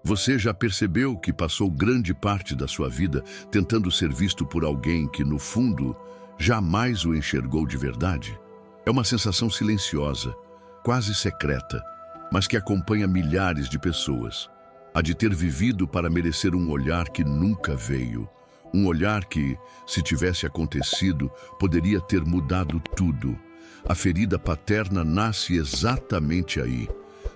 Você já percebeu que passou grande parte da sua vida tentando ser visto por alguém que, no fundo, jamais o enxergou de verdade? É uma sensação silenciosa, quase secreta, mas que acompanha milhares de pessoas. A de ter vivido para merecer um olhar que nunca veio. Um olhar que, se tivesse acontecido, poderia ter mudado tudo. A ferida paterna nasce exatamente aí.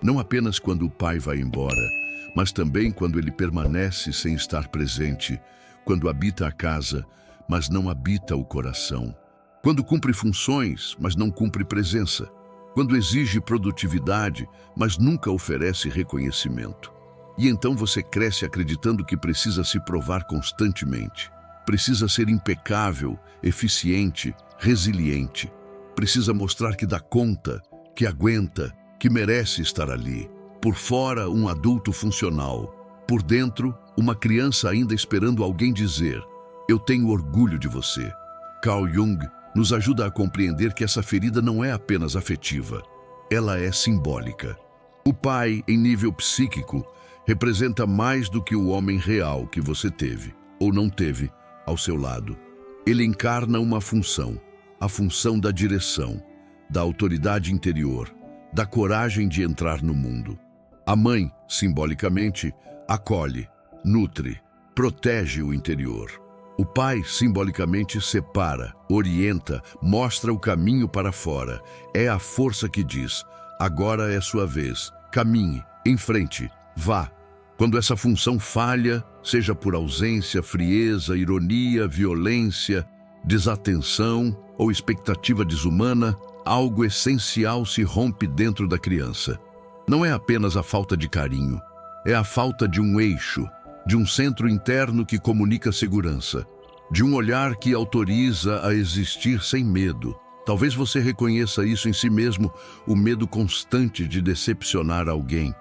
Não apenas quando o pai vai embora, mas também quando ele permanece sem estar presente, quando habita a casa, mas não habita o coração, quando cumpre funções, mas não cumpre presença, quando exige produtividade, mas nunca oferece reconhecimento. E então você cresce acreditando que precisa se provar constantemente, precisa ser impecável, eficiente, resiliente, precisa mostrar que dá conta, que aguenta, que merece estar ali. Por fora, um adulto funcional. Por dentro, uma criança ainda esperando alguém dizer: "Eu tenho orgulho de você." Carl Jung nos ajuda a compreender que essa ferida não é apenas afetiva, ela é simbólica. O pai, em nível psíquico, representa mais do que o homem real que você teve, ou não teve, ao seu lado. Ele encarna uma função, a função da direção, da autoridade interior, da coragem de entrar no mundo. A mãe, simbolicamente, acolhe, nutre, protege o interior. O pai, simbolicamente, separa, orienta, mostra o caminho para fora. É a força que diz: agora é sua vez, caminhe, em frente, vá. Quando essa função falha, seja por ausência, frieza, ironia, violência, desatenção ou expectativa desumana, algo essencial se rompe dentro da criança. Não é apenas a falta de carinho, é a falta de um eixo, de um centro interno que comunica segurança, de um olhar que autoriza a existir sem medo. Talvez você reconheça isso em si mesmo, o medo constante de decepcionar alguém,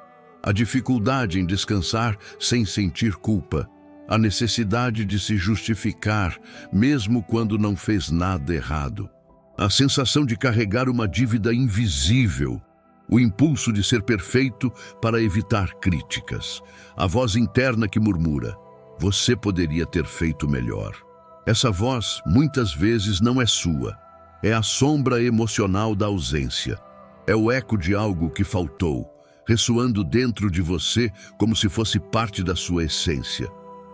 a dificuldade em descansar sem sentir culpa, a necessidade de se justificar, mesmo quando não fez nada errado, a sensação de carregar uma dívida invisível, o impulso de ser perfeito para evitar críticas, a voz interna que murmura: você poderia ter feito melhor. Essa voz, muitas vezes, não é sua. É a sombra emocional da ausência. É o eco de algo que faltou, ressoando dentro de você como se fosse parte da sua essência.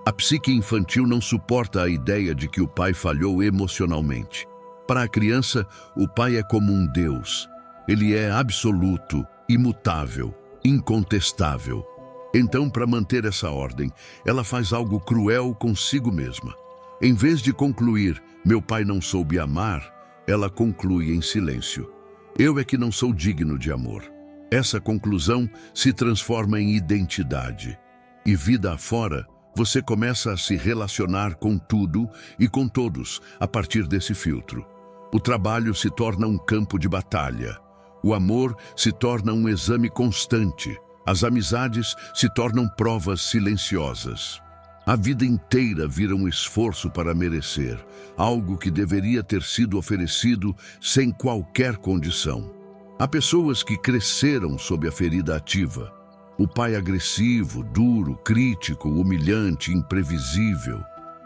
A psique infantil não suporta a ideia de que o pai falhou emocionalmente. Para a criança, o pai é como um Deus. Ele é absoluto, imutável, incontestável. Então, para manter essa ordem, ela faz algo cruel consigo mesma. Em vez de concluir: meu pai não soube amar, ela conclui em silêncio: eu é que não sou digno de amor. Essa conclusão se transforma em identidade. E vida afora, você começa a se relacionar com tudo e com todos a partir desse filtro. O trabalho se torna um campo de batalha. O amor se torna um exame constante. As amizades se tornam provas silenciosas. A vida inteira vira um esforço para merecer, algo que deveria ter sido oferecido sem qualquer condição. Há pessoas que cresceram sob a ferida ativa. O pai agressivo, duro, crítico, humilhante, imprevisível.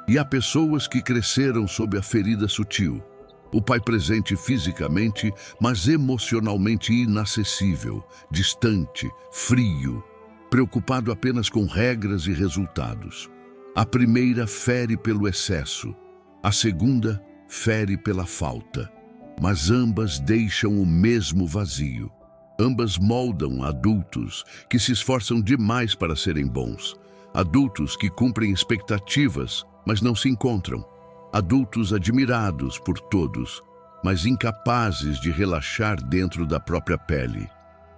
E há pessoas que cresceram sob a ferida sutil. O pai presente fisicamente, mas emocionalmente inacessível, distante, frio, preocupado apenas com regras e resultados. A primeira fere pelo excesso, a segunda fere pela falta, mas ambas deixam o mesmo vazio. Ambas moldam adultos que se esforçam demais para serem bons, adultos que cumprem expectativas, mas não se encontram. Adultos admirados por todos, mas incapazes de relaxar dentro da própria pele.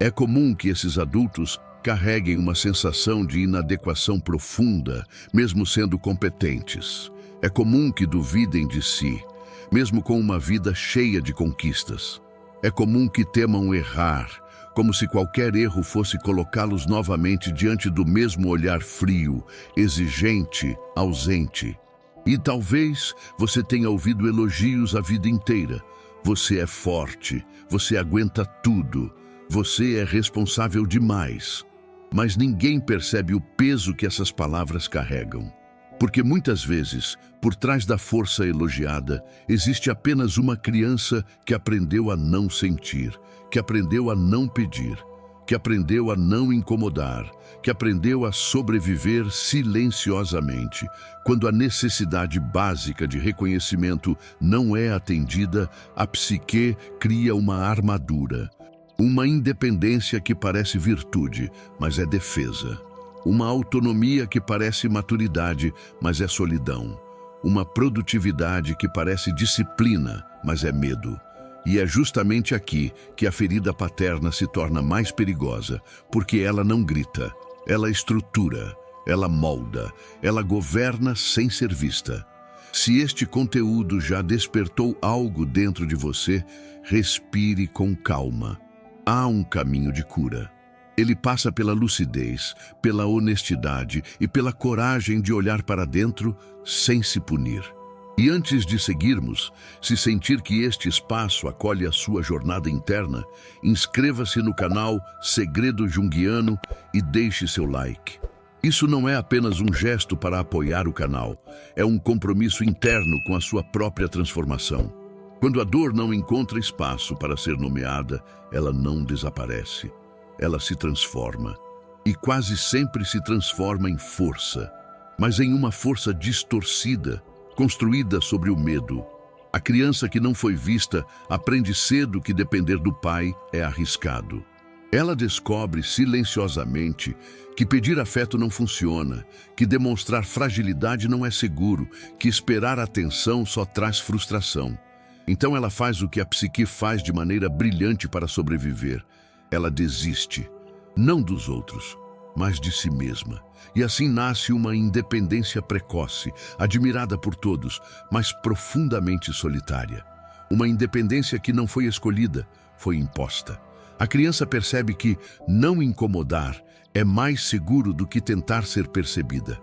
É comum que esses adultos carreguem uma sensação de inadequação profunda, mesmo sendo competentes. É comum que duvidem de si, mesmo com uma vida cheia de conquistas. É comum que temam errar, como se qualquer erro fosse colocá-los novamente diante do mesmo olhar frio, exigente, ausente. E talvez você tenha ouvido elogios a vida inteira. Você é forte, você aguenta tudo, você é responsável demais. Mas ninguém percebe o peso que essas palavras carregam. Porque muitas vezes, por trás da força elogiada, existe apenas uma criança que aprendeu a não sentir, que aprendeu a não pedir, que aprendeu a não incomodar, que aprendeu a sobreviver silenciosamente. Quando a necessidade básica de reconhecimento não é atendida, a psique cria uma armadura. Uma independência que parece virtude, mas é defesa. Uma autonomia que parece maturidade, mas é solidão. Uma produtividade que parece disciplina, mas é medo. E é justamente aqui que a ferida paterna se torna mais perigosa, porque ela não grita, ela estrutura, ela molda, ela governa sem ser vista. Se este conteúdo já despertou algo dentro de você, respire com calma. Há um caminho de cura. Ele passa pela lucidez, pela honestidade e pela coragem de olhar para dentro sem se punir. E antes de seguirmos, se sentir que este espaço acolhe a sua jornada interna, inscreva-se no canal Segredo Junguiano e deixe seu like. Isso não é apenas um gesto para apoiar o canal, é um compromisso interno com a sua própria transformação. Quando a dor não encontra espaço para ser nomeada, ela não desaparece. Ela se transforma, e quase sempre se transforma em força, mas em uma força distorcida, construída sobre o medo. A criança que não foi vista aprende cedo que depender do pai é arriscado. Ela descobre silenciosamente que pedir afeto não funciona, que demonstrar fragilidade não é seguro, que esperar atenção só traz frustração. Então ela faz o que a psique faz de maneira brilhante para sobreviver. Ela desiste, não dos outros, mas de si mesma. E assim nasce uma independência precoce, admirada por todos, mas profundamente solitária. Uma independência que não foi escolhida, foi imposta. A criança percebe que não incomodar é mais seguro do que tentar ser percebida.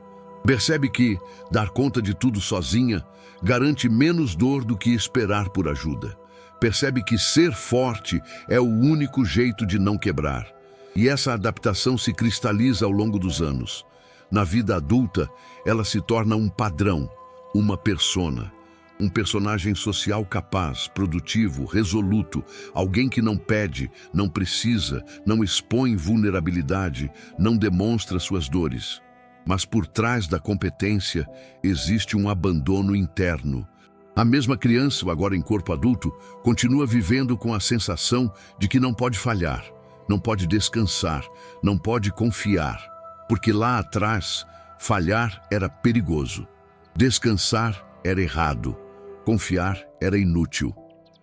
Percebe que dar conta de tudo sozinha garante menos dor do que esperar por ajuda. Percebe que ser forte é o único jeito de não quebrar. E essa adaptação se cristaliza ao longo dos anos. Na vida adulta, ela se torna um padrão, uma persona. Um personagem social capaz, produtivo, resoluto. Alguém que não pede, não precisa, não expõe vulnerabilidade, não demonstra suas dores. Mas por trás da competência existe um abandono interno. A mesma criança, agora em corpo adulto, continua vivendo com a sensação de que não pode falhar, não pode descansar, não pode confiar, porque lá atrás, falhar era perigoso, descansar era errado, confiar era inútil.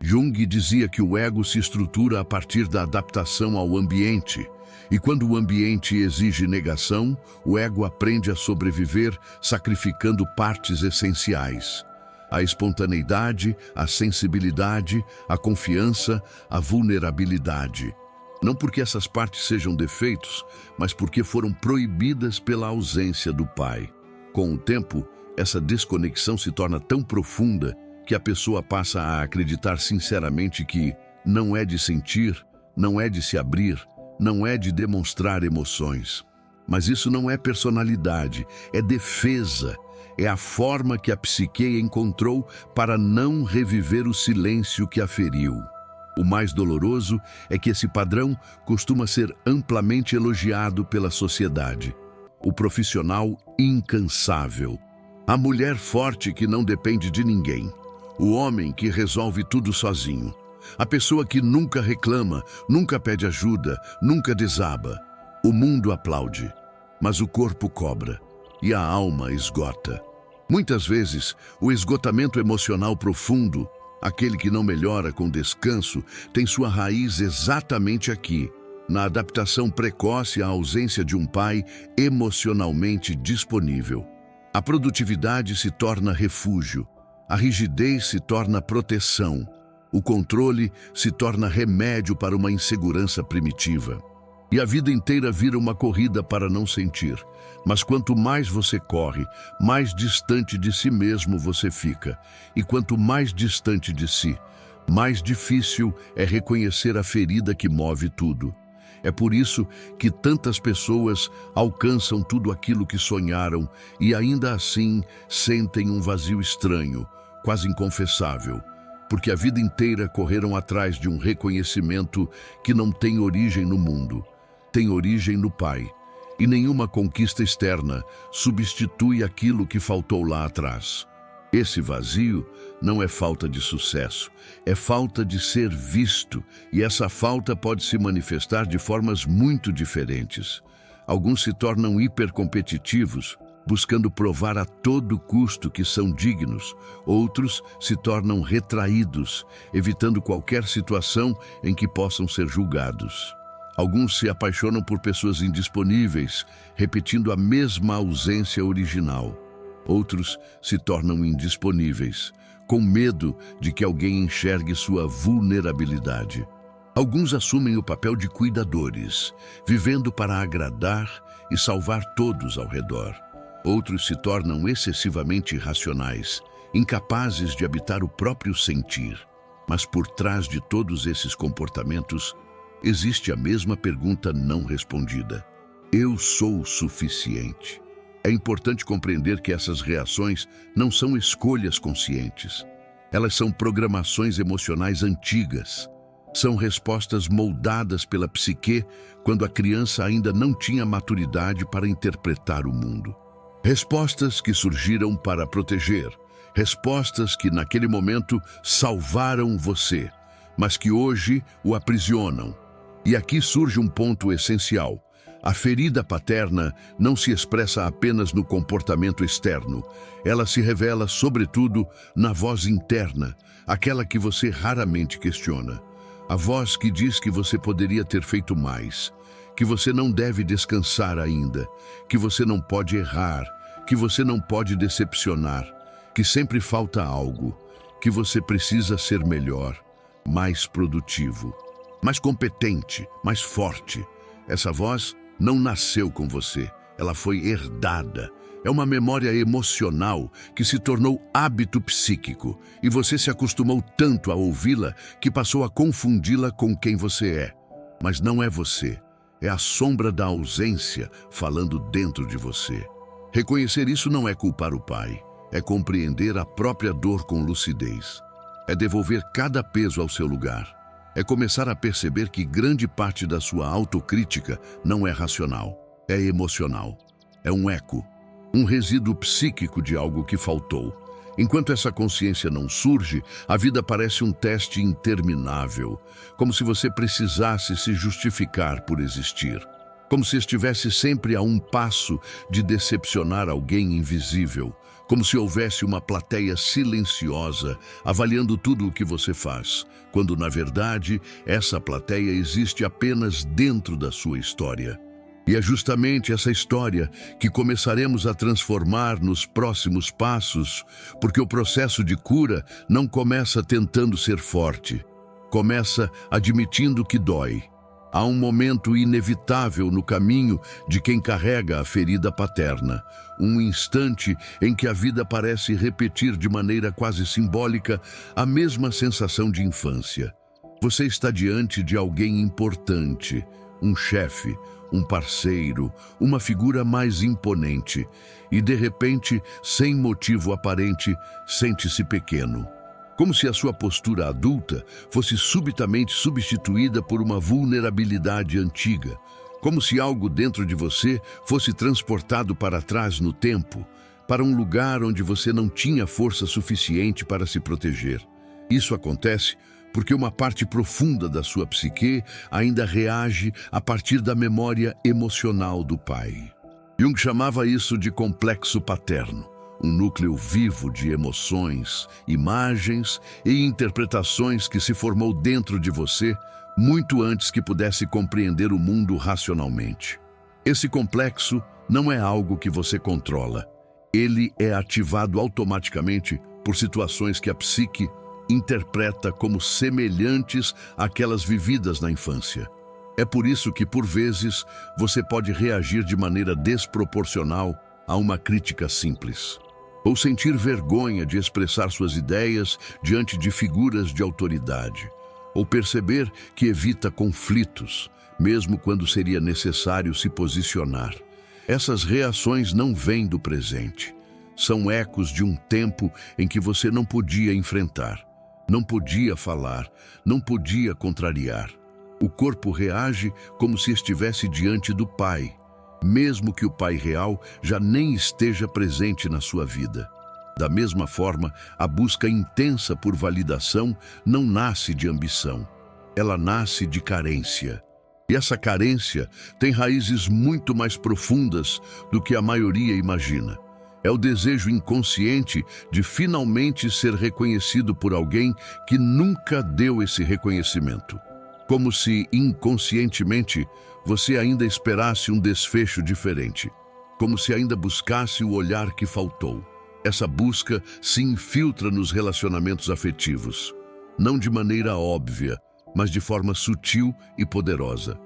Jung dizia que o ego se estrutura a partir da adaptação ao ambiente, e quando o ambiente exige negação, o ego aprende a sobreviver sacrificando partes essenciais. A espontaneidade, a sensibilidade, a confiança, a vulnerabilidade. Não porque essas partes sejam defeitos, mas porque foram proibidas pela ausência do pai. Com o tempo, essa desconexão se torna tão profunda que a pessoa passa a acreditar sinceramente que não é de sentir, não é de se abrir, não é de demonstrar emoções. Mas isso não é personalidade, é defesa. É a forma que a psique encontrou para não reviver o silêncio que a feriu. O mais doloroso é que esse padrão costuma ser amplamente elogiado pela sociedade. O profissional incansável. A mulher forte que não depende de ninguém. O homem que resolve tudo sozinho. A pessoa que nunca reclama, nunca pede ajuda, nunca desaba. O mundo aplaude, mas o corpo cobra. E a alma esgota. Muitas vezes, o esgotamento emocional profundo, aquele que não melhora com descanso, tem sua raiz exatamente aqui, na adaptação precoce à ausência de um pai emocionalmente disponível. A produtividade se torna refúgio, a rigidez se torna proteção, o controle se torna remédio para uma insegurança primitiva. E a vida inteira vira uma corrida para não sentir. Mas quanto mais você corre, mais distante de si mesmo você fica. E quanto mais distante de si, Mais difícil é reconhecer a ferida que move tudo. É por isso que tantas pessoas alcançam tudo aquilo que sonharam e ainda assim sentem um vazio estranho, quase inconfessável, porque a vida inteira correram atrás de um reconhecimento que não tem origem no mundo, tem origem no Pai. E nenhuma conquista externa substitui aquilo que faltou lá atrás. Esse vazio não é falta de sucesso, é falta de ser visto, e essa falta pode se manifestar de formas muito diferentes. Alguns se tornam hipercompetitivos, buscando provar a todo custo que são dignos. Outros se tornam retraídos, evitando qualquer situação em que possam ser julgados. Alguns se apaixonam por pessoas indisponíveis, repetindo a mesma ausência original. Outros se tornam indisponíveis, com medo de que alguém enxergue sua vulnerabilidade. Alguns assumem o papel de cuidadores, vivendo para agradar e salvar todos ao redor. Outros se tornam excessivamente irracionais, incapazes de habitar o próprio sentir. Mas por trás de todos esses comportamentos, existe a mesma pergunta não respondida: eu sou o suficiente? É importante compreender que essas reações não são escolhas conscientes. Elas são programações emocionais antigas. São respostas moldadas pela psique quando a criança ainda não tinha maturidade para interpretar o mundo. Respostas que surgiram para proteger. Respostas que naquele momento salvaram você, mas que hoje o aprisionam. E aqui surge um ponto essencial. A ferida paterna não se expressa apenas no comportamento externo. Ela se revela, sobretudo, na voz interna, aquela que você raramente questiona. A voz que diz que você poderia ter feito mais, que você não deve descansar ainda, que você não pode errar, que você não pode decepcionar, que sempre falta algo, que você precisa ser melhor, mais produtivo, mais competente, mais forte. Essa voz não nasceu com você, ela foi herdada. É uma memória emocional que se tornou hábito psíquico e você se acostumou tanto a ouvi-la que passou a confundi-la com quem você é. Mas não é você, é a sombra da ausência falando dentro de você. Reconhecer isso não é culpar o pai, é compreender a própria dor com lucidez. É devolver cada peso ao seu lugar. É começar a perceber que grande parte da sua autocrítica não é racional, é emocional. É um eco, um resíduo psíquico de algo que faltou. Enquanto essa consciência não surge, a vida parece um teste interminável, como se você precisasse se justificar por existir. Como se estivesse sempre a um passo de decepcionar alguém invisível. Como se houvesse uma plateia silenciosa avaliando tudo o que você faz, quando, na verdade, essa plateia existe apenas dentro da sua história. E é justamente essa história que começaremos a transformar nos próximos passos, porque o processo de cura não começa tentando ser forte, começa admitindo que dói. Há um momento inevitável no caminho de quem carrega a ferida paterna, um instante em que a vida parece repetir de maneira quase simbólica a mesma sensação de infância. Você está diante de alguém importante, um chefe, um parceiro, uma figura mais imponente, e de repente, sem motivo aparente, sente-se pequeno. Como se a sua postura adulta fosse subitamente substituída por uma vulnerabilidade antiga, como se algo dentro de você fosse transportado para trás no tempo, para um lugar onde você não tinha força suficiente para se proteger. Isso acontece porque uma parte profunda da sua psique ainda reage a partir da memória emocional do pai. Jung chamava isso de complexo paterno. Um núcleo vivo de emoções, imagens e interpretações que se formou dentro de você muito antes que pudesse compreender o mundo racionalmente. Esse complexo não é algo que você controla. Ele é ativado automaticamente por situações que a psique interpreta como semelhantes àquelas vividas na infância. É por isso que, por vezes, você pode reagir de maneira desproporcional a uma crítica simples. ou sentir vergonha de expressar suas ideias diante de figuras de autoridade, ou perceber que evita conflitos, mesmo quando seria necessário se posicionar. Essas reações não vêm do presente. São ecos de um tempo em que você não podia enfrentar, não podia falar, não podia contrariar. O corpo reage como se estivesse diante do Pai, mesmo que o Pai real já nem esteja presente na sua vida. Da mesma forma, a busca intensa por validação não nasce de ambição. Ela nasce de carência. E essa carência tem raízes muito mais profundas do que a maioria imagina. É o desejo inconsciente de finalmente ser reconhecido por alguém que nunca deu esse reconhecimento. Como se, inconscientemente, você ainda esperasse um desfecho diferente. Como se ainda buscasse o olhar que faltou. Essa busca se infiltra nos relacionamentos afetivos. Não de maneira óbvia, mas de forma sutil e poderosa.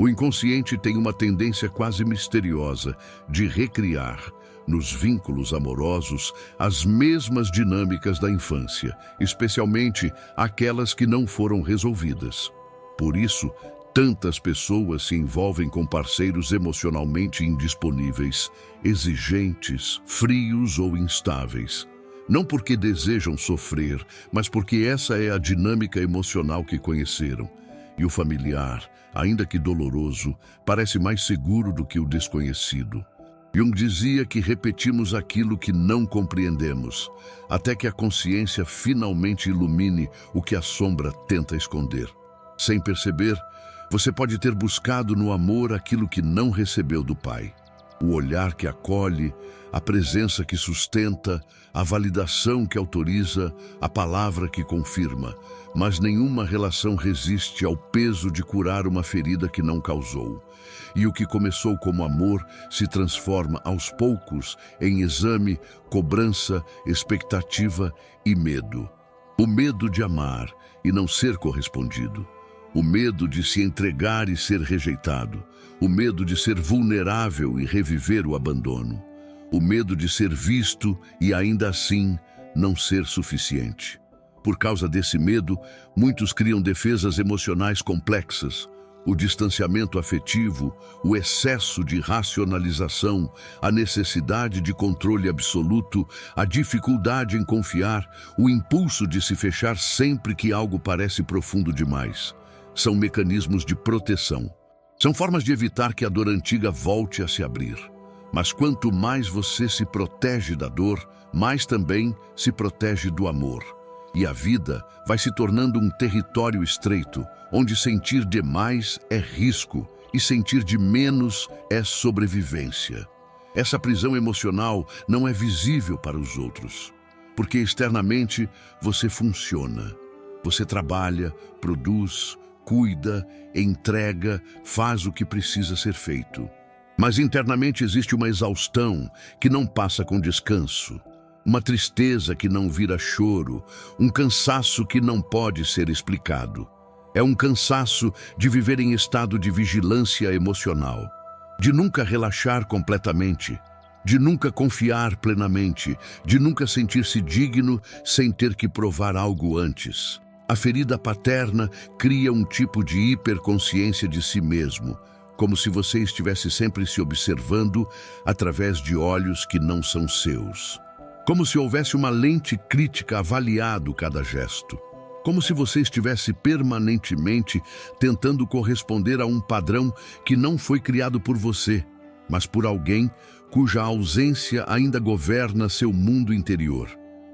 O inconsciente tem uma tendência quase misteriosa de recriar, nos vínculos amorosos, as mesmas dinâmicas da infância, especialmente aquelas que não foram resolvidas. Por isso, tantas pessoas se envolvem com parceiros emocionalmente indisponíveis, exigentes, frios ou instáveis. Não porque desejam sofrer, mas porque essa é a dinâmica emocional que conheceram. E o familiar, ainda que doloroso, parece mais seguro do que o desconhecido. Jung dizia que repetimos aquilo que não compreendemos, até que a consciência finalmente ilumine o que a sombra tenta esconder. Sem perceber, você pode ter buscado no amor aquilo que não recebeu do Pai. O olhar que acolhe, a presença que sustenta, a validação que autoriza, a palavra que confirma. Mas nenhuma relação resiste ao peso de curar uma ferida que não causou. E o que começou como amor se transforma aos poucos em exame, cobrança, expectativa e medo. O medo de amar e não ser correspondido. O medo de se entregar e ser rejeitado. O medo de ser vulnerável e reviver o abandono. O medo de ser visto e ainda assim não ser suficiente. Por causa desse medo, muitos criam defesas emocionais complexas. O distanciamento afetivo, o excesso de racionalização, a necessidade de controle absoluto, a dificuldade em confiar, o impulso de se fechar sempre que algo parece profundo demais. São mecanismos de proteção. São formas de evitar que a dor antiga volte a se abrir. Mas quanto mais você se protege da dor, mais também se protege do amor. E a vida vai se tornando um território estreito, onde sentir demais é risco e sentir de menos é sobrevivência. Essa prisão emocional não é visível para os outros, porque externamente você funciona. Você trabalha, produz, cuida, entrega, faz o que precisa ser feito. Mas internamente existe uma exaustão que não passa com descanso, uma tristeza que não vira choro, um cansaço que não pode ser explicado. É um cansaço de viver em estado de vigilância emocional, de nunca relaxar completamente, de nunca confiar plenamente, de nunca sentir-se digno sem ter que provar algo antes. A ferida paterna cria um tipo de hiperconsciência de si mesmo, como se você estivesse sempre se observando através de olhos que não são seus. Como se houvesse uma lente crítica avaliando cada gesto. Como se você estivesse permanentemente tentando corresponder a um padrão que não foi criado por você, mas por alguém cuja ausência ainda governa seu mundo interior.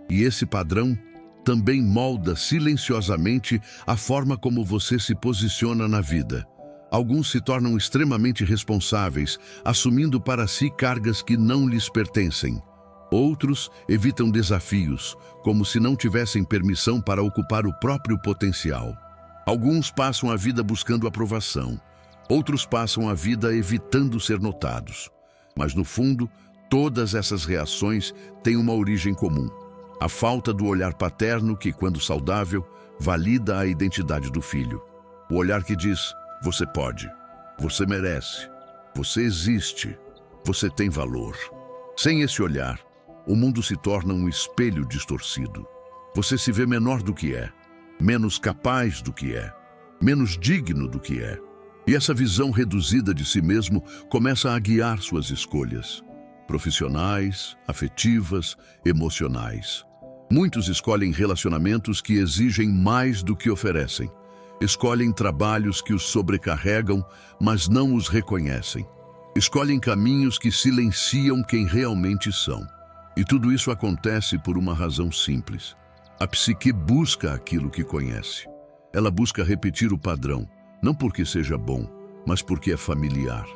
E esse padrão também molda silenciosamente a forma como você se posiciona na vida. Alguns se tornam extremamente responsáveis, assumindo para si cargas que não lhes pertencem. Outros evitam desafios, como se não tivessem permissão para ocupar o próprio potencial. Alguns passam a vida buscando aprovação. Outros passam a vida evitando ser notados. Mas, no fundo, todas essas reações têm uma origem comum. A falta do olhar paterno que, quando saudável, valida a identidade do filho. O olhar que diz: você pode, você merece, você existe, você tem valor. Sem esse olhar, o mundo se torna um espelho distorcido. Você se vê menor do que é, menos capaz do que é, menos digno do que é. E essa visão reduzida de si mesmo começa a guiar suas escolhas profissionais, afetivas, emocionais. Muitos escolhem relacionamentos que exigem mais do que oferecem. Escolhem trabalhos que os sobrecarregam, mas não os reconhecem. Escolhem caminhos que silenciam quem realmente são. E tudo isso acontece por uma razão simples. A psique busca aquilo que conhece. Ela busca repetir o padrão, não porque seja bom, mas porque é familiar.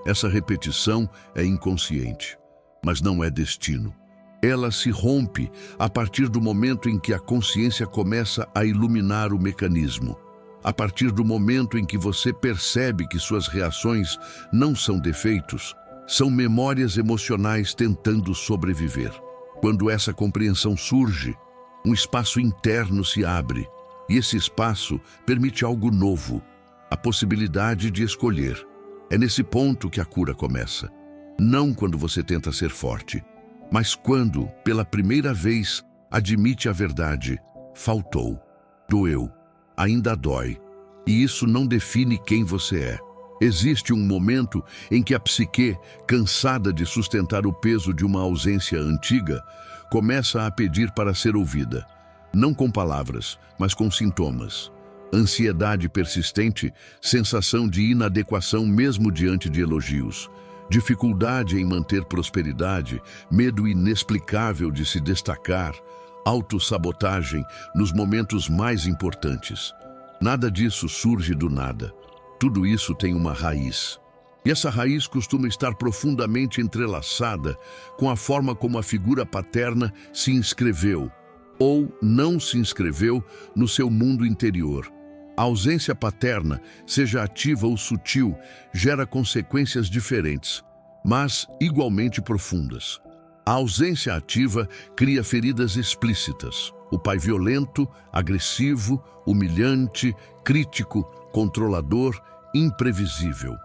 Essa repetição é inconsciente, mas não é destino. Ela se rompe a partir do momento em que a consciência começa a iluminar o mecanismo. A partir do momento em que você percebe que suas reações não são defeitos, são memórias emocionais tentando sobreviver. Quando essa compreensão surge, um espaço interno se abre, e esse espaço permite algo novo, a possibilidade de escolher. É nesse ponto que a cura começa. Não quando você tenta ser forte, mas quando, pela primeira vez, admite a verdade. Faltou, doeu, ainda dói, e isso não define quem você é. Existe um momento em que a psique, cansada de sustentar o peso de uma ausência antiga, começa a pedir para ser ouvida, não com palavras, mas com sintomas. Ansiedade persistente, sensação de inadequação mesmo diante de elogios, dificuldade em manter prosperidade, medo inexplicável de se destacar, autossabotagem nos momentos mais importantes. Nada disso surge do nada. Tudo isso tem uma raiz. E essa raiz costuma estar profundamente entrelaçada com a forma como a figura paterna se inscreveu ou não se inscreveu no seu mundo interior. A ausência paterna, seja ativa ou sutil, gera consequências diferentes, mas igualmente profundas. A ausência ativa cria feridas explícitas. O pai violento, agressivo, humilhante, crítico, controlador, imprevisível.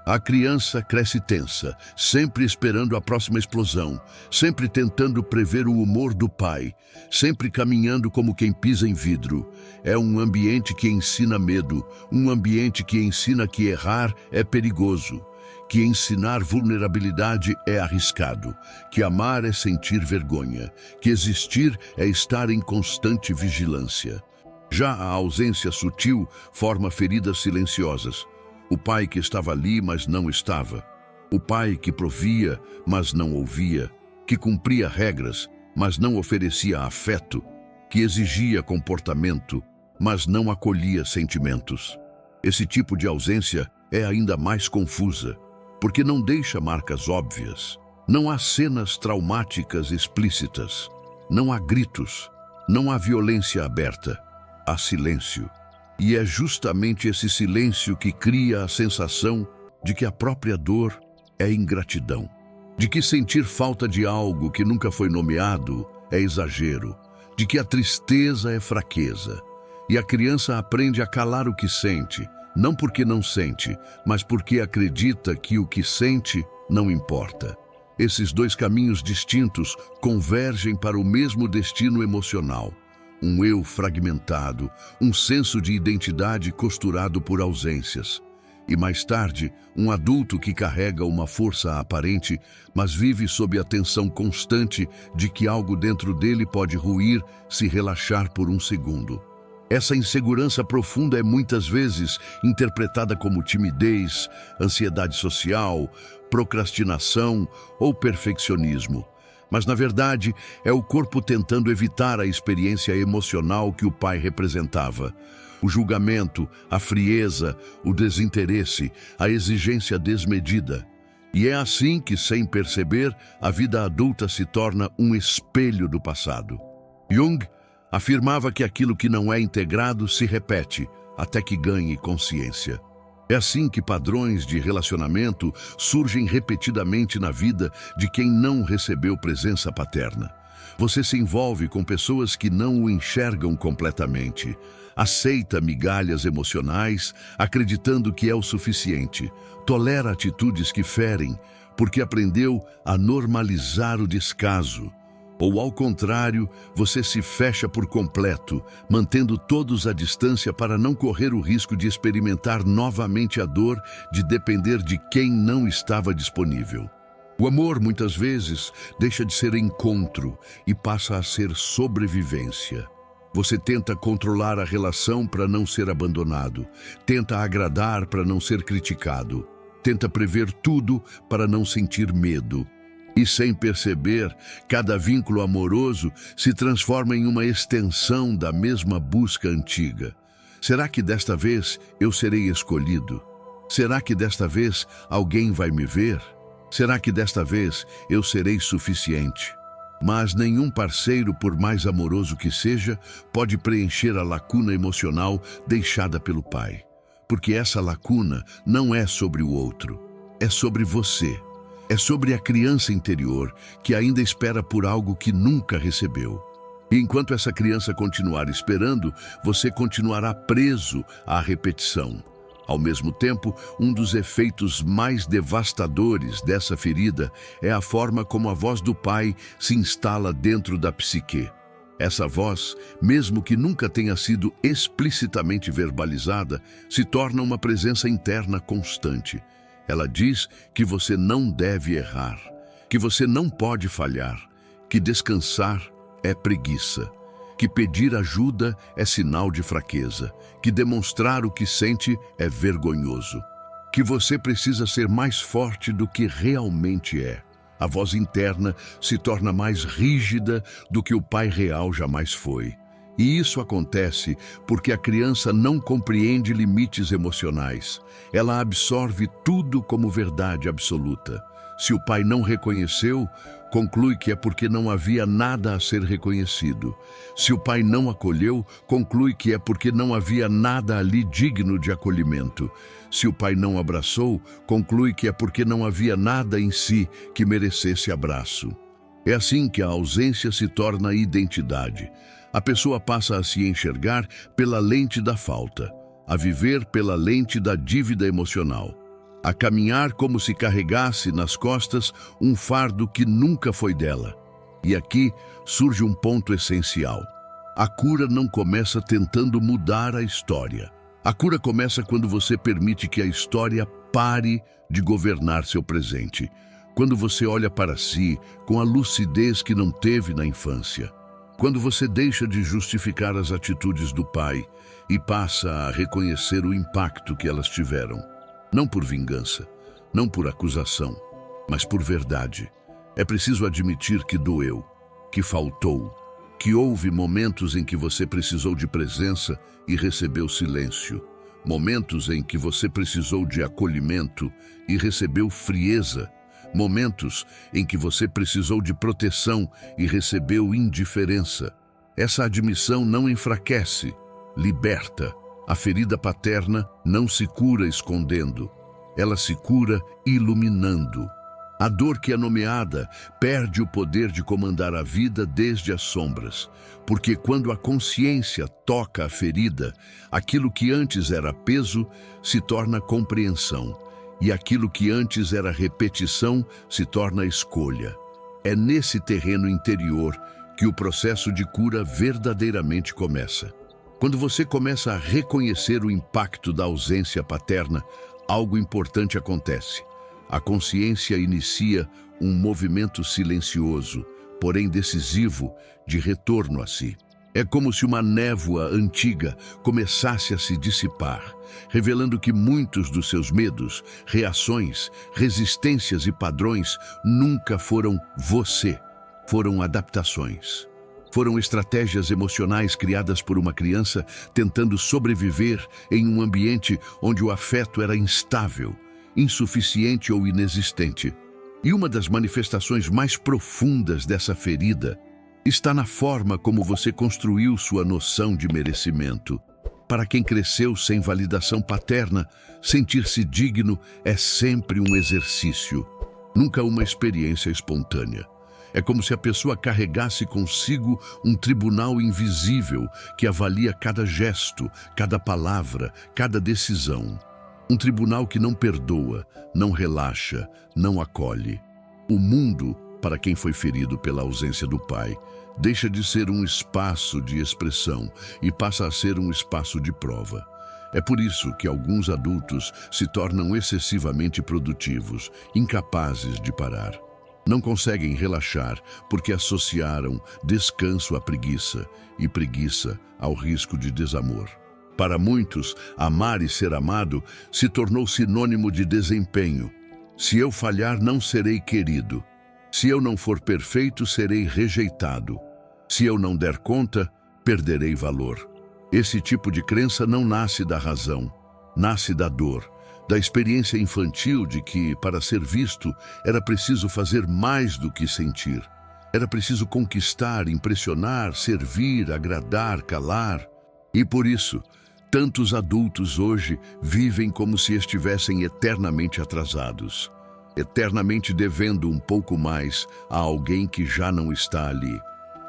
A criança cresce tensa, sempre esperando a próxima explosão, sempre tentando prever o humor do pai, sempre caminhando como quem pisa em vidro. É um ambiente que ensina medo, um ambiente que ensina que errar é perigoso, que ensinar vulnerabilidade é arriscado, que amar é sentir vergonha, que existir é estar em constante vigilância. Já a ausência sutil forma feridas silenciosas. O pai que estava ali, mas não estava. O pai que provia, mas não ouvia. Que cumpria regras, mas não oferecia afeto. Que exigia comportamento, mas não acolhia sentimentos. Esse tipo de ausência é ainda mais confusa, porque não deixa marcas óbvias. Não há cenas traumáticas explícitas. Não há gritos. Não há violência aberta. Há silêncio. E é justamente esse silêncio que cria a sensação de que a própria dor é ingratidão, de que sentir falta de algo que nunca foi nomeado é exagero, de que a tristeza é fraqueza. E a criança aprende a calar o que sente, não porque não sente, mas porque acredita que o que sente não importa. Esses dois caminhos distintos convergem para o mesmo destino emocional. Um eu fragmentado, um senso de identidade costurado por ausências. E mais tarde, um adulto que carrega uma força aparente, mas vive sob a tensão constante de que algo dentro dele pode ruir se relaxar por um segundo. Essa insegurança profunda é muitas vezes interpretada como timidez, ansiedade social, procrastinação ou perfeccionismo. Mas, na verdade, é o corpo tentando evitar a experiência emocional que o pai representava. O julgamento, a frieza, o desinteresse, a exigência desmedida. E é assim que, sem perceber, a vida adulta se torna um espelho do passado. Jung afirmava que aquilo que não é integrado se repete até que ganhe consciência. É assim que padrões de relacionamento surgem repetidamente na vida de quem não recebeu presença paterna. Você se envolve com pessoas que não o enxergam completamente. Aceita migalhas emocionais, acreditando que é o suficiente. Tolera atitudes que ferem, porque aprendeu a normalizar o descaso. Ou, ao contrário, você se fecha por completo, mantendo todos à distância para não correr o risco de experimentar novamente a dor de depender de quem não estava disponível. O amor, muitas vezes, deixa de ser encontro e passa a ser sobrevivência. Você tenta controlar a relação para não ser abandonado, tenta agradar para não ser criticado, tenta prever tudo para não sentir medo. E, sem perceber, cada vínculo amoroso se transforma em uma extensão da mesma busca antiga. Será que desta vez eu serei escolhido? Será que desta vez alguém vai me ver? Será que desta vez eu serei suficiente? Mas nenhum parceiro, por mais amoroso que seja, pode preencher a lacuna emocional deixada pelo pai. Porque essa lacuna não é sobre o outro, é sobre você. É sobre a criança interior que ainda espera por algo que nunca recebeu. E enquanto essa criança continuar esperando, você continuará preso à repetição. Ao mesmo tempo, um dos efeitos mais devastadores dessa ferida é a forma como a voz do pai se instala dentro da psique. Essa voz, mesmo que nunca tenha sido explicitamente verbalizada, se torna uma presença interna constante. Ela diz que você não deve errar, que você não pode falhar, que descansar é preguiça, que pedir ajuda é sinal de fraqueza, que demonstrar o que sente é vergonhoso, que você precisa ser mais forte do que realmente é. A voz interna se torna mais rígida do que o pai real jamais foi. E isso acontece porque a criança não compreende limites emocionais. Ela absorve tudo como verdade absoluta. Se o pai não reconheceu, conclui que é porque não havia nada a ser reconhecido. Se o pai não acolheu, conclui que é porque não havia nada ali digno de acolhimento. Se o pai não abraçou, conclui que é porque não havia nada em si que merecesse abraço. É assim que a ausência se torna identidade. A pessoa passa a se enxergar pela lente da falta, a viver pela lente da dívida emocional, a caminhar como se carregasse nas costas um fardo que nunca foi dela. E aqui surge um ponto essencial. A cura não começa tentando mudar a história. A cura começa quando você permite que a história pare de governar seu presente, quando você olha para si com a lucidez que não teve na infância. Quando você deixa de justificar as atitudes do pai e passa a reconhecer o impacto que elas tiveram. Não por vingança, não por acusação, mas por verdade. É preciso admitir que doeu, que faltou, que houve momentos em que você precisou de presença e recebeu silêncio. Momentos em que você precisou de acolhimento e recebeu frieza. Momentos em que você precisou de proteção e recebeu indiferença. Essa admissão não enfraquece, liberta. A ferida paterna não se cura escondendo, ela se cura iluminando. A dor que é nomeada perde o poder de comandar a vida desde as sombras, porque quando a consciência toca a ferida, aquilo que antes era peso se torna compreensão. E aquilo que antes era repetição se torna escolha. É nesse terreno interior que o processo de cura verdadeiramente começa. Quando você começa a reconhecer o impacto da ausência paterna, algo importante acontece. A consciência inicia um movimento silencioso, porém decisivo, de retorno a si. É como se uma névoa antiga começasse a se dissipar, revelando que muitos dos seus medos, reações, resistências e padrões nunca foram você, foram adaptações. Foram estratégias emocionais criadas por uma criança tentando sobreviver em um ambiente onde o afeto era instável, insuficiente ou inexistente. E uma das manifestações mais profundas dessa ferida está na forma como você construiu sua noção de merecimento. Para quem cresceu sem validação paterna, sentir-se digno é sempre um exercício, nunca uma experiência espontânea. É como se a pessoa carregasse consigo um tribunal invisível que avalia cada gesto, cada palavra, cada decisão. Um tribunal que não perdoa, não relaxa, não acolhe. O mundo, para quem foi ferido pela ausência do pai, deixa de ser um espaço de expressão e passa a ser um espaço de prova. É por isso que alguns adultos se tornam excessivamente produtivos, incapazes de parar. Não conseguem relaxar porque associaram descanso à preguiça e preguiça ao risco de desamor. Para muitos, amar e ser amado se tornou sinônimo de desempenho. Se eu falhar, não serei querido. Se eu não for perfeito, serei rejeitado. Se eu não der conta, perderei valor. Esse tipo de crença não nasce da razão, nasce da dor, da experiência infantil de que, para ser visto, era preciso fazer mais do que sentir. Era preciso conquistar, impressionar, servir, agradar, calar. E por isso, tantos adultos hoje vivem como se estivessem eternamente atrasados, eternamente devendo um pouco mais a alguém que já não está ali.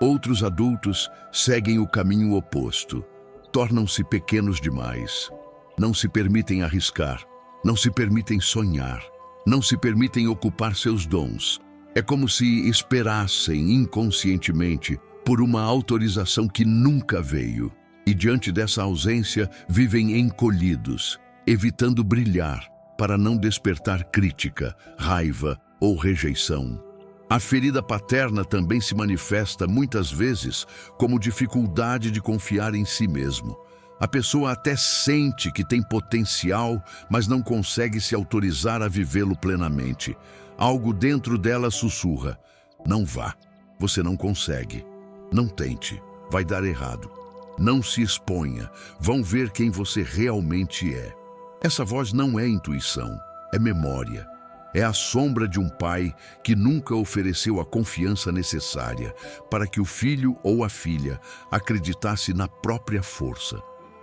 Outros adultos seguem o caminho oposto, tornam-se pequenos demais, não se permitem arriscar, não se permitem sonhar, não se permitem ocupar seus dons. É como se esperassem inconscientemente por uma autorização que nunca veio. E diante dessa ausência, vivem encolhidos, evitando brilhar para não despertar crítica, raiva ou rejeição. A ferida paterna também se manifesta muitas vezes como dificuldade de confiar em si mesmo. A pessoa até sente que tem potencial, mas não consegue se autorizar a vivê-lo plenamente. Algo dentro dela sussurra: não vá, você não consegue. Não tente, vai dar errado. Não se exponha, vão ver quem você realmente é. Essa voz não é intuição, é memória. É a sombra de um pai que nunca ofereceu a confiança necessária para que o filho ou a filha acreditasse na própria força.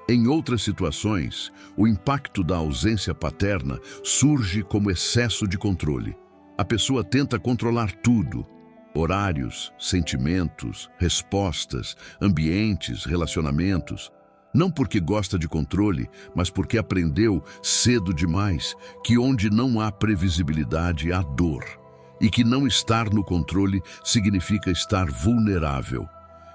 Em outras situações, o impacto da ausência paterna surge como excesso de controle. A pessoa tenta controlar tudo: horários, sentimentos, respostas, ambientes, relacionamentos. Não porque gosta de controle, mas porque aprendeu cedo demais que onde não há previsibilidade há dor. E que não estar no controle significa estar vulnerável.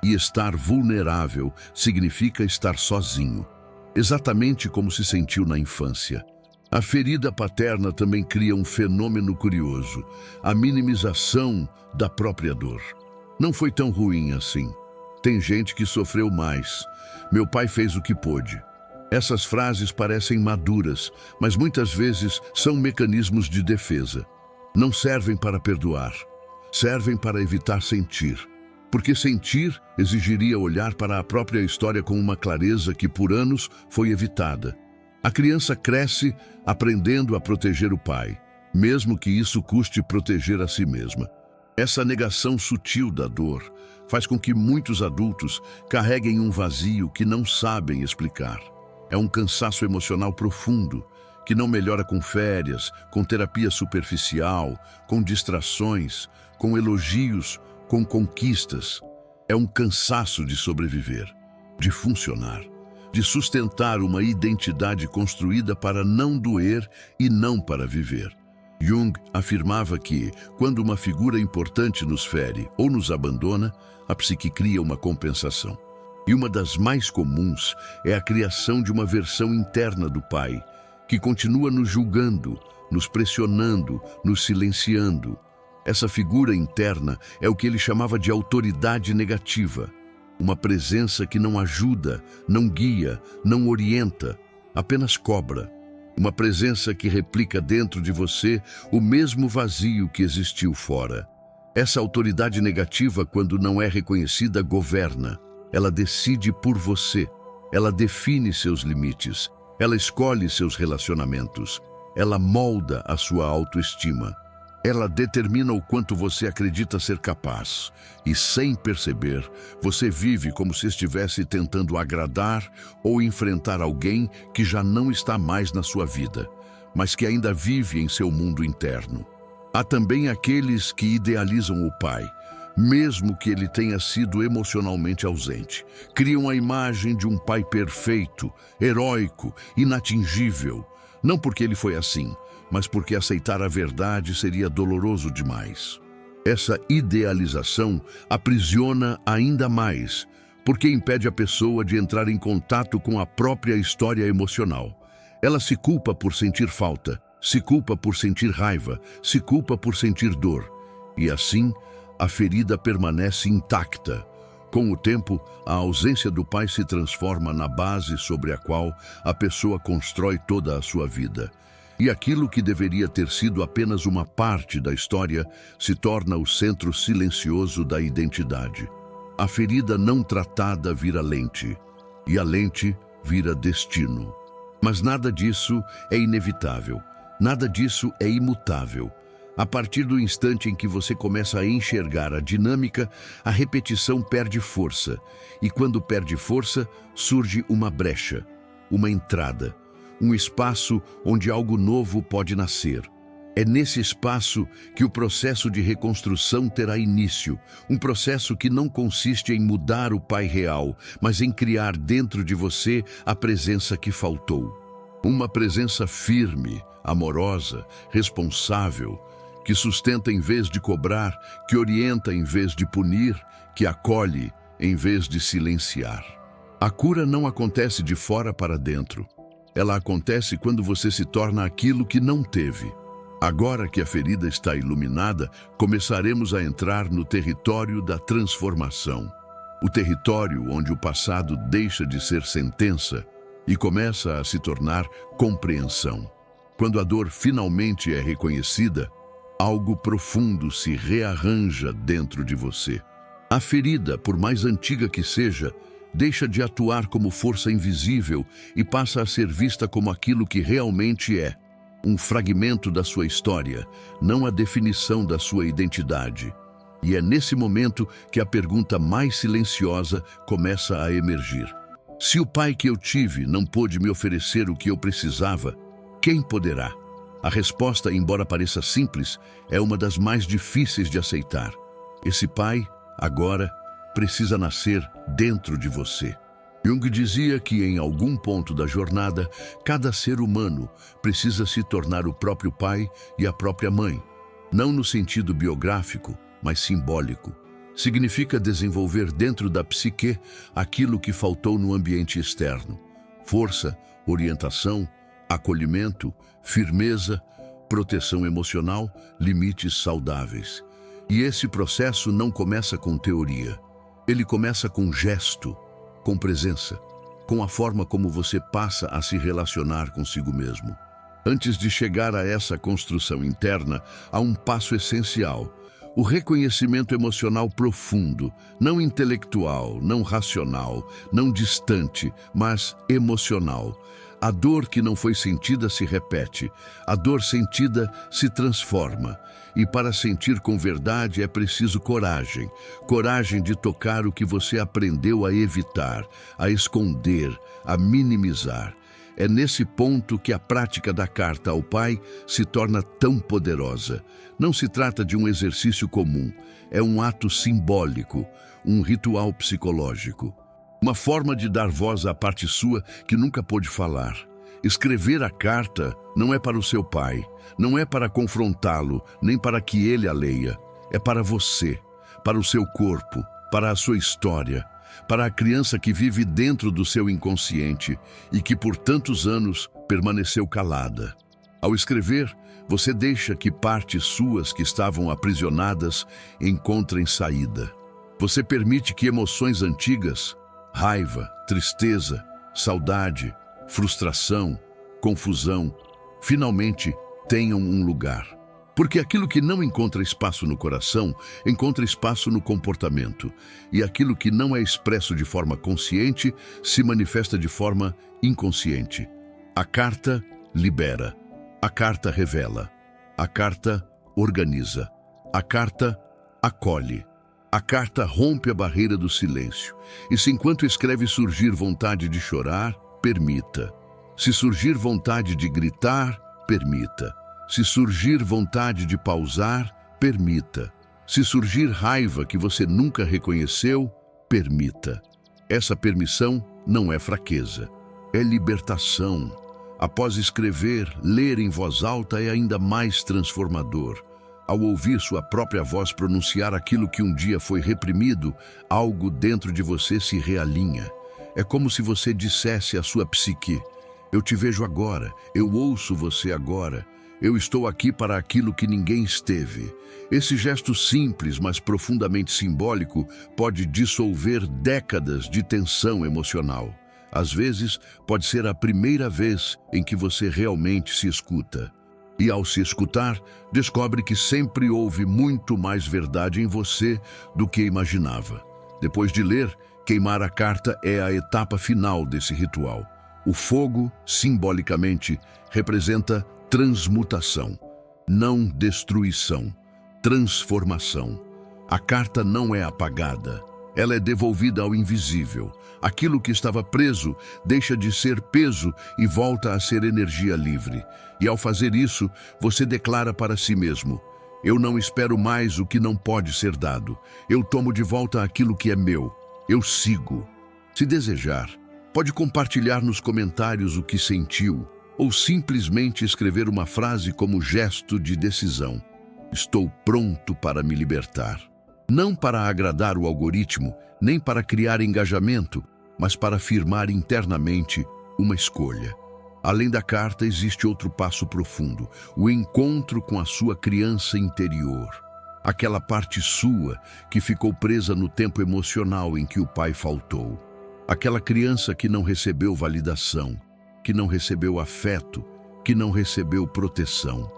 E estar vulnerável significa estar sozinho. Exatamente como se sentiu na infância. A ferida paterna também cria um fenômeno curioso: a minimização da própria dor. Não foi tão ruim assim. Tem gente que sofreu mais. Meu pai fez o que pôde. Essas frases parecem maduras, mas muitas vezes são mecanismos de defesa. Não servem para perdoar, servem para evitar sentir. Porque sentir exigiria olhar para a própria história com uma clareza que por anos foi evitada. A criança cresce aprendendo a proteger o pai, mesmo que isso custe proteger a si mesma. Essa negação sutil da dor faz com que muitos adultos carreguem um vazio que não sabem explicar. É um cansaço emocional profundo, que não melhora com férias, com terapia superficial, com distrações, com elogios, com conquistas. É um cansaço de sobreviver, de funcionar, de sustentar uma identidade construída para não doer e não para viver. Jung afirmava que, quando uma figura importante nos fere ou nos abandona, a psique cria uma compensação. E uma das mais comuns é a criação de uma versão interna do pai, que continua nos julgando, nos pressionando, nos silenciando. Essa figura interna é o que ele chamava de autoridade negativa, uma presença que não ajuda, não guia, não orienta, apenas cobra. Uma presença que replica dentro de você o mesmo vazio que existiu fora. Essa autoridade negativa, quando não é reconhecida, governa. Ela decide por você. Ela define seus limites. Ela escolhe seus relacionamentos. Ela molda a sua autoestima. Ela determina o quanto você acredita ser capaz. E, sem perceber, você vive como se estivesse tentando agradar ou enfrentar alguém que já não está mais na sua vida, mas que ainda vive em seu mundo interno. Há também aqueles que idealizam o pai, mesmo que ele tenha sido emocionalmente ausente. Criam a imagem de um pai perfeito, heróico, inatingível. Não porque ele foi assim, mas porque aceitar a verdade seria doloroso demais. Essa idealização aprisiona ainda mais, porque impede a pessoa de entrar em contato com a própria história emocional. Ela se culpa por sentir falta, se culpa por sentir raiva, se culpa por sentir dor. E assim, a ferida permanece intacta. Com o tempo, a ausência do pai se transforma na base sobre a qual a pessoa constrói toda a sua vida. E aquilo que deveria ter sido apenas uma parte da história se torna o centro silencioso da identidade. A ferida não tratada vira lente, e a lente vira destino. Mas nada disso é inevitável, nada disso é imutável. A partir do instante em que você começa a enxergar a dinâmica, a repetição perde força. E quando perde força, surge uma brecha, uma entrada, um espaço onde algo novo pode nascer. É nesse espaço que o processo de reconstrução terá início, um processo que não consiste em mudar o pai real, mas em criar dentro de você a presença que faltou. Uma presença firme, amorosa, responsável, que sustenta em vez de cobrar, que orienta em vez de punir, que acolhe em vez de silenciar. A cura não acontece de fora para dentro. Ela acontece quando você se torna aquilo que não teve. Agora que a ferida está iluminada, começaremos a entrar no território da transformação. O território onde o passado deixa de ser sentença e começa a se tornar compreensão. Quando a dor finalmente é reconhecida, algo profundo se rearranja dentro de você. A ferida, por mais antiga que seja, deixa de atuar como força invisível e passa a ser vista como aquilo que realmente é. Um fragmento da sua história, não a definição da sua identidade. E é nesse momento que a pergunta mais silenciosa começa a emergir. Se o pai que eu tive não pôde me oferecer o que eu precisava, quem poderá? A resposta, embora pareça simples, é uma das mais difíceis de aceitar. Esse pai, agora, precisa nascer dentro de você. Jung dizia que em algum ponto da jornada, cada ser humano precisa se tornar o próprio pai e a própria mãe. Não no sentido biográfico, mas simbólico. Significa desenvolver dentro da psique aquilo que faltou no ambiente externo. Força, orientação, acolhimento, firmeza, proteção emocional, limites saudáveis. E esse processo não começa com teoria. Ele começa com gesto, com presença, com a forma como você passa a se relacionar consigo mesmo. Antes de chegar a essa construção interna, há um passo essencial: o reconhecimento emocional profundo, não intelectual, não racional, não distante, mas emocional. A dor que não foi sentida se repete, a dor sentida se transforma. E para sentir com verdade é preciso coragem. Coragem de tocar o que você aprendeu a evitar, a esconder, a minimizar. É nesse ponto que a prática da carta ao pai se torna tão poderosa. Não se trata de um exercício comum, é um ato simbólico, um ritual psicológico. Uma forma de dar voz à parte sua que nunca pôde falar. Escrever a carta não é para o seu pai, não é para confrontá-lo, nem para que ele a leia. É para você, para o seu corpo, para a sua história, para a criança que vive dentro do seu inconsciente e que por tantos anos permaneceu calada. Ao escrever, você deixa que partes suas que estavam aprisionadas encontrem saída. Você permite que emoções antigas, raiva, tristeza, saudade, frustração, confusão, finalmente tenham um lugar. Porque aquilo que não encontra espaço no coração, encontra espaço no comportamento. E aquilo que não é expresso de forma consciente, se manifesta de forma inconsciente. A carta libera. A carta revela. A carta organiza. A carta acolhe. A carta rompe a barreira do silêncio. E se enquanto escreve surgir vontade de chorar, permita. Se surgir vontade de gritar, permita. Se surgir vontade de pausar, permita. Se surgir raiva que você nunca reconheceu, permita. Essa permissão não é fraqueza, é libertação. Após escrever, ler em voz alta é ainda mais transformador. Ao ouvir sua própria voz pronunciar aquilo que um dia foi reprimido, algo dentro de você se realinha. É como se você dissesse à sua psique: eu te vejo agora, eu ouço você agora, eu estou aqui para aquilo que ninguém esteve. Esse gesto simples, mas profundamente simbólico, pode dissolver décadas de tensão emocional. Às vezes, pode ser a primeira vez em que você realmente se escuta. E ao se escutar, descobre que sempre houve muito mais verdade em você do que imaginava. Depois de ler, queimar a carta é a etapa final desse ritual. O fogo, simbolicamente, representa transmutação, não destruição, transformação. A carta não é apagada, ela é devolvida ao invisível. Aquilo que estava preso deixa de ser peso e volta a ser energia livre. E ao fazer isso, você declara para si mesmo: eu não espero mais o que não pode ser dado. Eu tomo de volta aquilo que é meu. Eu sigo. Se desejar, pode compartilhar nos comentários o que sentiu, ou simplesmente escrever uma frase como gesto de decisão. Estou pronto para me libertar. Não para agradar o algoritmo, nem para criar engajamento, mas para afirmar internamente uma escolha. Além da carta, existe outro passo profundo: o encontro com a sua criança interior. Aquela parte sua que ficou presa no tempo emocional em que o pai faltou. Aquela criança que não recebeu validação, que não recebeu afeto, que não recebeu proteção.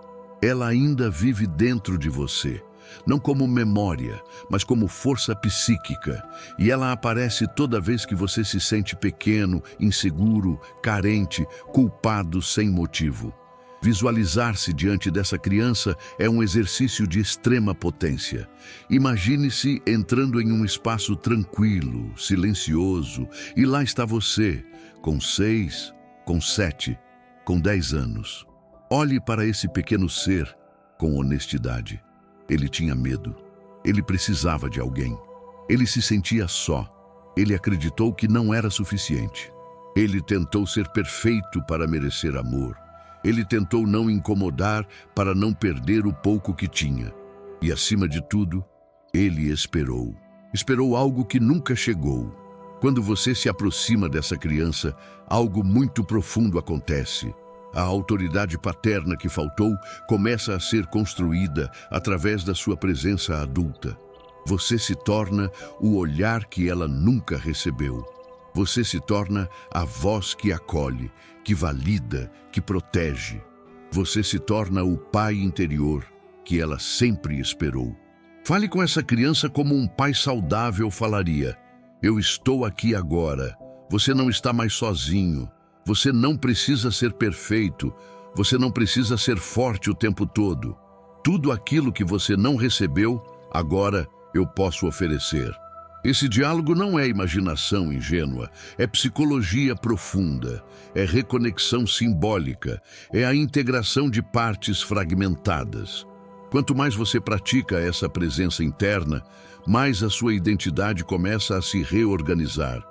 Ela ainda vive dentro de você, não como memória, mas como força psíquica, e ela aparece toda vez que você se sente pequeno, inseguro, carente, culpado sem motivo. Visualizar-se diante dessa criança é um exercício de extrema potência. Imagine-se entrando em um espaço tranquilo, silencioso, e lá está você, com 6, com 7, com 10 anos. Olhe para esse pequeno ser com honestidade. Ele tinha medo. Ele precisava de alguém. Ele se sentia só. Ele acreditou que não era suficiente. Ele tentou ser perfeito para merecer amor. Ele tentou não incomodar para não perder o pouco que tinha. E, acima de tudo, ele esperou. Esperou algo que nunca chegou. Quando você se aproxima dessa criança, algo muito profundo acontece. A autoridade paterna que faltou começa a ser construída através da sua presença adulta. Você se torna o olhar que ela nunca recebeu. Você se torna a voz que acolhe, que valida, que protege. Você se torna o pai interior que ela sempre esperou. Fale com essa criança como um pai saudável falaria: eu estou aqui agora. Você não está mais sozinho. Você não precisa ser perfeito. Você não precisa ser forte o tempo todo. Tudo aquilo que você não recebeu, agora eu posso oferecer. Esse diálogo não é imaginação ingênua, é psicologia profunda, é reconexão simbólica, é a integração de partes fragmentadas. Quanto mais você pratica essa presença interna, mais a sua identidade começa a se reorganizar.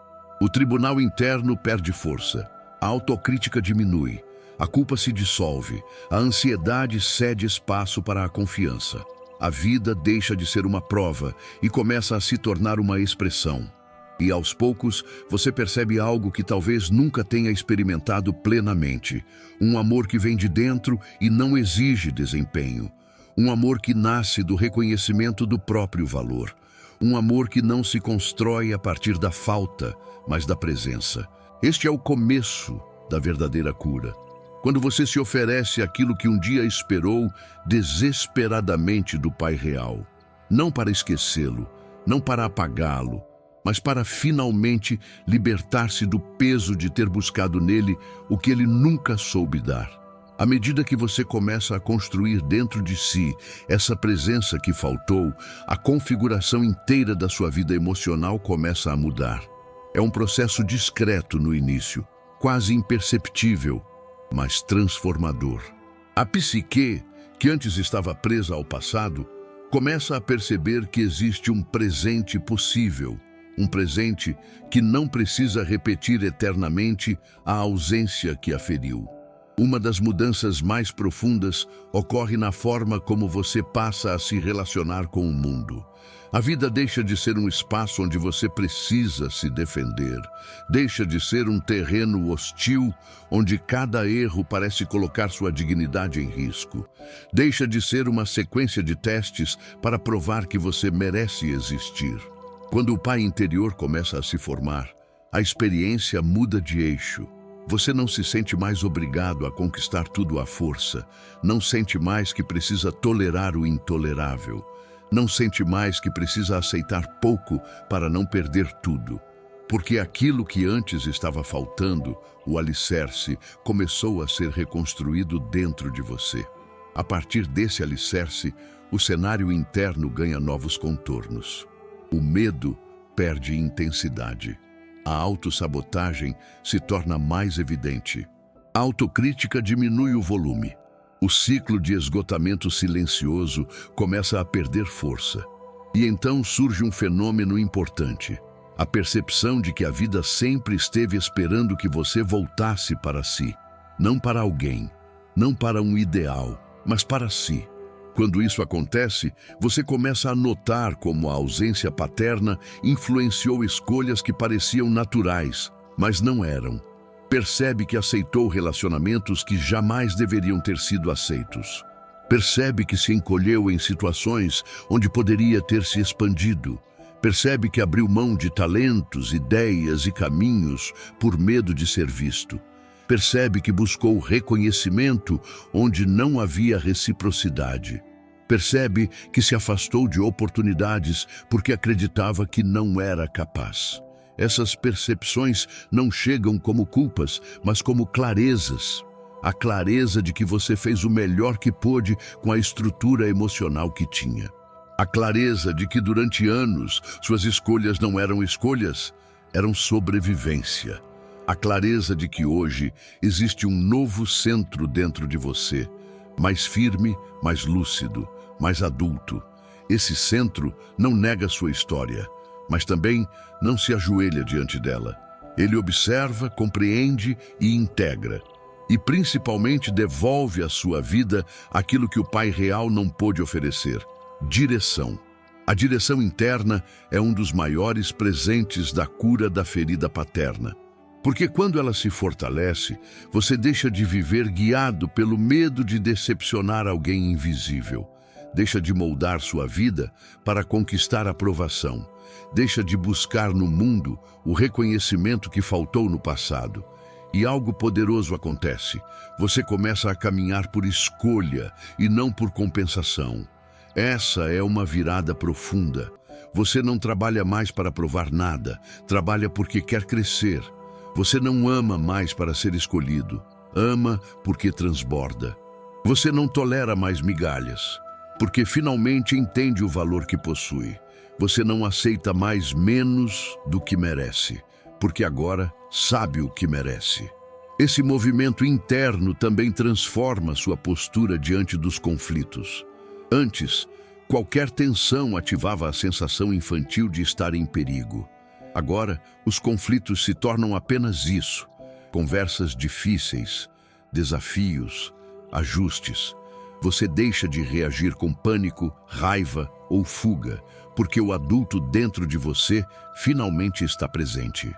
O tribunal interno perde força. A autocrítica diminui, a culpa se dissolve, a ansiedade cede espaço para a confiança. A vida deixa de ser uma prova e começa a se tornar uma expressão. E aos poucos, você percebe algo que talvez nunca tenha experimentado plenamente. Um amor que vem de dentro e não exige desempenho. Um amor que nasce do reconhecimento do próprio valor. Um amor que não se constrói a partir da falta, mas da presença. Este é o começo da verdadeira cura. Quando você se oferece aquilo que um dia esperou desesperadamente do Pai Real. Não para esquecê-lo, não para apagá-lo, mas para finalmente libertar-se do peso de ter buscado nele o que ele nunca soube dar. À medida que você começa a construir dentro de si essa presença que faltou, a configuração inteira da sua vida emocional começa a mudar. É um processo discreto no início, quase imperceptível, mas transformador. A psique, que antes estava presa ao passado, começa a perceber que existe um presente possível, um presente que não precisa repetir eternamente a ausência que a feriu. Uma das mudanças mais profundas ocorre na forma como você passa a se relacionar com o mundo. A vida deixa de ser um espaço onde você precisa se defender. Deixa de ser um terreno hostil, onde cada erro parece colocar sua dignidade em risco. Deixa de ser uma sequência de testes para provar que você merece existir. Quando o pai interior começa a se formar, a experiência muda de eixo. Você não se sente mais obrigado a conquistar tudo à força. Não sente mais que precisa tolerar o intolerável. Não sente mais que precisa aceitar pouco para não perder tudo. Porque aquilo que antes estava faltando, o alicerce, começou a ser reconstruído dentro de você. A partir desse alicerce, o cenário interno ganha novos contornos. O medo perde intensidade. A autossabotagem se torna mais evidente. A autocrítica diminui o volume. O ciclo de esgotamento silencioso começa a perder força. E então surge um fenômeno importante. A percepção de que a vida sempre esteve esperando que você voltasse para si. Não para alguém, não para um ideal, mas para si. Quando isso acontece, você começa a notar como a ausência paterna influenciou escolhas que pareciam naturais, mas não eram. Percebe que aceitou relacionamentos que jamais deveriam ter sido aceitos. Percebe que se encolheu em situações onde poderia ter se expandido. Percebe que abriu mão de talentos, ideias e caminhos por medo de ser visto. Percebe que buscou reconhecimento onde não havia reciprocidade. Percebe que se afastou de oportunidades porque acreditava que não era capaz. Essas percepções não chegam como culpas, mas como clarezas. A clareza de que você fez o melhor que pôde com a estrutura emocional que tinha. A clareza de que durante anos suas escolhas não eram escolhas, eram sobrevivência. A clareza de que hoje existe um novo centro dentro de você, mais firme, mais lúcido, mais adulto. Esse centro não nega sua história, mas também não se ajoelha diante dela. Ele observa, compreende e integra. E principalmente devolve à sua vida aquilo que o Pai real não pôde oferecer: direção. A direção interna é um dos maiores presentes da cura da ferida paterna. Porque quando ela se fortalece, você deixa de viver guiado pelo medo de decepcionar alguém invisível. Deixa de moldar sua vida para conquistar aprovação. Deixa de buscar no mundo o reconhecimento que faltou no passado. E algo poderoso acontece. Você começa a caminhar por escolha e não por compensação. Essa é uma virada profunda. Você não trabalha mais para provar nada, trabalha porque quer crescer. Você não ama mais para ser escolhido, ama porque transborda. Você não tolera mais migalhas, porque finalmente entende o valor que possui. Você não aceita mais menos do que merece, porque agora sabe o que merece. Esse movimento interno também transforma sua postura diante dos conflitos. Antes, qualquer tensão ativava a sensação infantil de estar em perigo. Agora, os conflitos se tornam apenas isso: conversas difíceis, desafios, ajustes. Você deixa de reagir com pânico, raiva ou fuga, porque o adulto dentro de você finalmente está presente.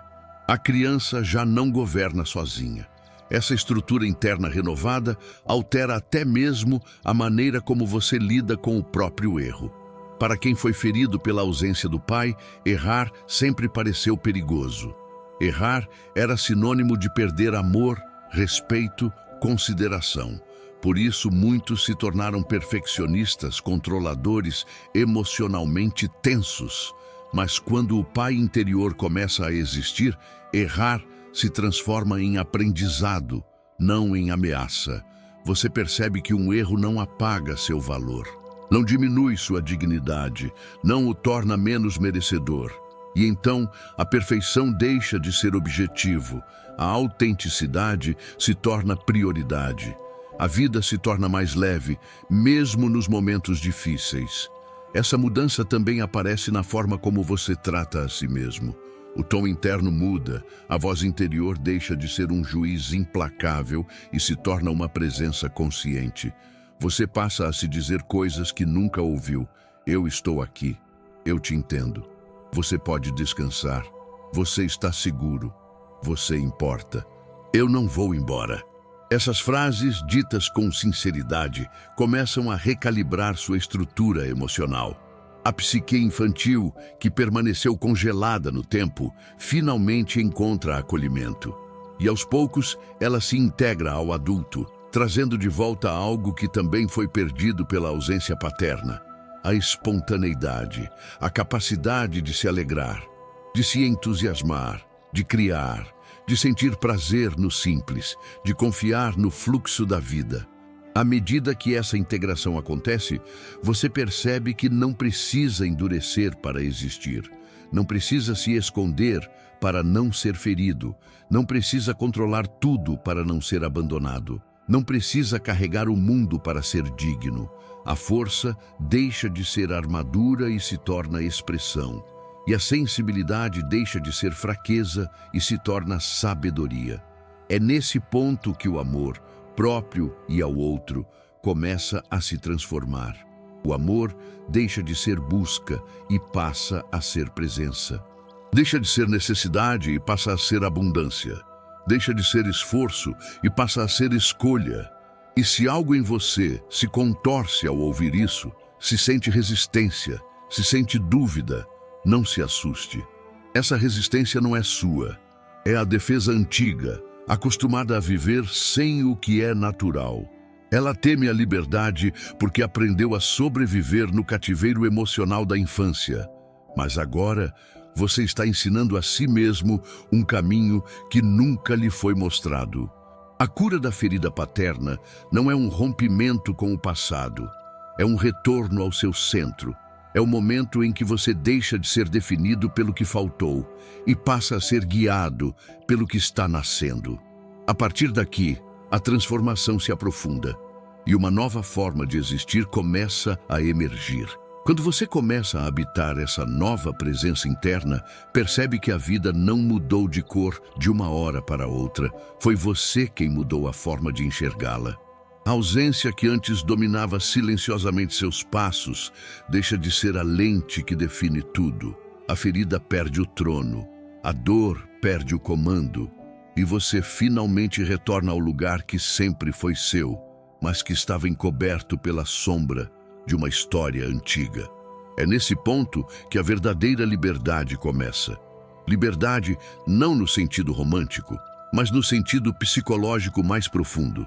A criança já não governa sozinha. Essa estrutura interna renovada altera até mesmo a maneira como você lida com o próprio erro. Para quem foi ferido pela ausência do pai, errar sempre pareceu perigoso. Errar era sinônimo de perder amor, respeito, consideração. Por isso, muitos se tornaram perfeccionistas, controladores, emocionalmente tensos. Mas quando o pai interior começa a existir, errar se transforma em aprendizado, não em ameaça. Você percebe que um erro não apaga seu valor. Não diminui sua dignidade, não o torna menos merecedor. E então, a perfeição deixa de ser objetivo, a autenticidade se torna prioridade. A vida se torna mais leve, mesmo nos momentos difíceis. Essa mudança também aparece na forma como você trata a si mesmo. O tom interno muda, a voz interior deixa de ser um juiz implacável e se torna uma presença consciente. Você passa a se dizer coisas que nunca ouviu. Eu estou aqui. Eu te entendo. Você pode descansar. Você está seguro. Você importa. Eu não vou embora. Essas frases, ditas com sinceridade, começam a recalibrar sua estrutura emocional. A psique infantil, que permaneceu congelada no tempo, finalmente encontra acolhimento. E aos poucos, ela se integra ao adulto, trazendo de volta algo que também foi perdido pela ausência paterna: a espontaneidade, a capacidade de se alegrar, de se entusiasmar, de criar, de sentir prazer no simples, de confiar no fluxo da vida. À medida que essa integração acontece, você percebe que não precisa endurecer para existir, não precisa se esconder para não ser ferido, não precisa controlar tudo para não ser abandonado, não precisa carregar o mundo para ser digno. A força deixa de ser armadura e se torna expressão, e a sensibilidade deixa de ser fraqueza e se torna sabedoria. É nesse ponto que o amor, próprio e ao outro, começa a se transformar. O amor deixa de ser busca e passa a ser presença. Deixa de ser necessidade e passa a ser abundância. Deixa de ser esforço e passa a ser escolha. E se algo em você se contorce ao ouvir isso, se sente resistência, se sente dúvida, não se assuste. Essa resistência não é sua. É a defesa antiga, acostumada a viver sem o que é natural. Ela teme a liberdade porque aprendeu a sobreviver no cativeiro emocional da infância. Mas agora, você está ensinando a si mesmo um caminho que nunca lhe foi mostrado. A cura da ferida paterna não é um rompimento com o passado. É um retorno ao seu centro. É o momento em que você deixa de ser definido pelo que faltou e passa a ser guiado pelo que está nascendo. A partir daqui, a transformação se aprofunda e uma nova forma de existir começa a emergir. Quando você começa a habitar essa nova presença interna, percebe que a vida não mudou de cor de uma hora para outra. Foi você quem mudou a forma de enxergá-la. A ausência que antes dominava silenciosamente seus passos deixa de ser a lente que define tudo. A ferida perde o trono, a dor perde o comando, e você finalmente retorna ao lugar que sempre foi seu, mas que estava encoberto pela sombra de uma história antiga. É nesse ponto que a verdadeira liberdade começa. Liberdade não no sentido romântico, mas no sentido psicológico mais profundo.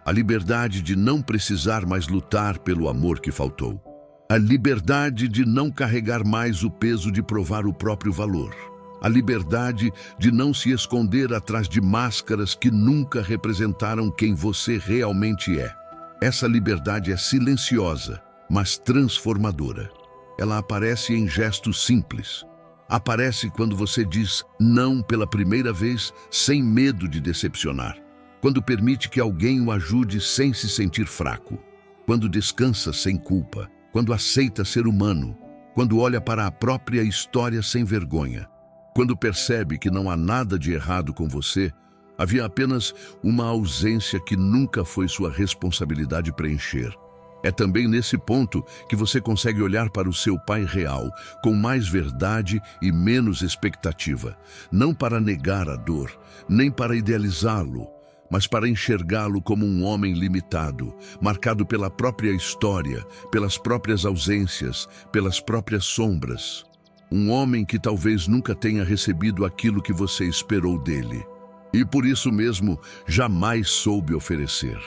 A liberdade de não precisar mais lutar pelo amor que faltou. A liberdade de não carregar mais o peso de provar o próprio valor. A liberdade de não se esconder atrás de máscaras que nunca representaram quem você realmente é. Essa liberdade é silenciosa, mas transformadora. Ela aparece em gestos simples. Aparece quando você diz não pela primeira vez sem medo de decepcionar. Quando permite que alguém o ajude sem se sentir fraco, quando descansa sem culpa, quando aceita ser humano, quando olha para a própria história sem vergonha, quando percebe que não há nada de errado com você, havia apenas uma ausência que nunca foi sua responsabilidade preencher. É também nesse ponto que você consegue olhar para o seu pai real com mais verdade e menos expectativa, não para negar a dor, nem para idealizá-lo, mas para enxergá-lo como um homem limitado, marcado pela própria história, pelas próprias ausências, pelas próprias sombras. Um homem que talvez nunca tenha recebido aquilo que você esperou dele. E por isso mesmo, jamais soube oferecer.